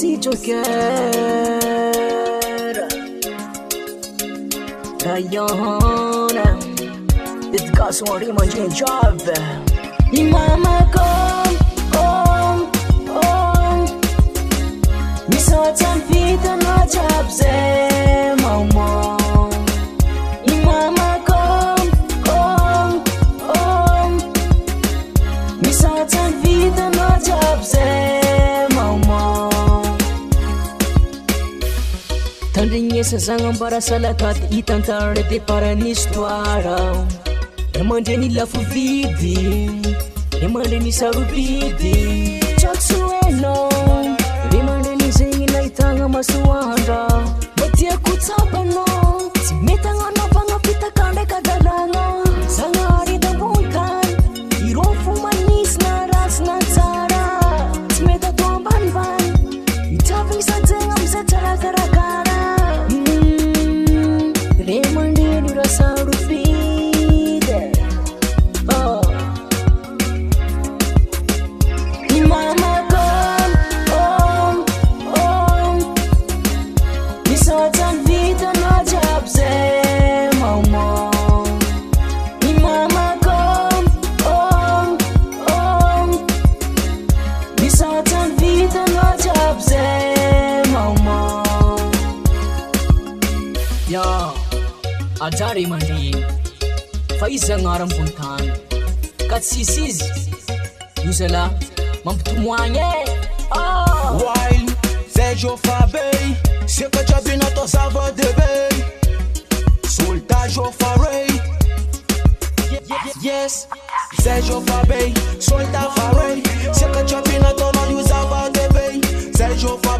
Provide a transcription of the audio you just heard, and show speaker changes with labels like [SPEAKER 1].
[SPEAKER 1] si Joker Rayona Dedicação a rima de jovem E mama kom Mi só tan vida no jabze mama E mama kom Mi só tan vida no jabze Tandrinhesa zagnambara salakady hitantara de parany histoire Ramandreny lafo vidy Remandreny sarobidy Tsako hainao Remandreny zegny nahitagna masoandra Mba tiako tsapanao Tsy mety agnanaovagna fitaka ndraika dalagna Zagnahary tambony tany Irô fo manisy na ratsy na tsara Tsy mety atao ambanivany Hitsavigny sajegna amizay tsara karakara Remandreny rasarobidy E mama kom Mi só tan vida no jabze mama E mama kom Mi só tan vida no jabze mama Ya Ajari mandi Faiza ngarampun tany Ka tsisy izy Io zala mampitomoagny
[SPEAKER 2] While zay Jofabey Seka jiaby natao zava-dehibe Soldat Jofarey Yes Zay Jofabey Soldat Farey Seka jiaby natao nan'io zava-dehibe Zay Jofabey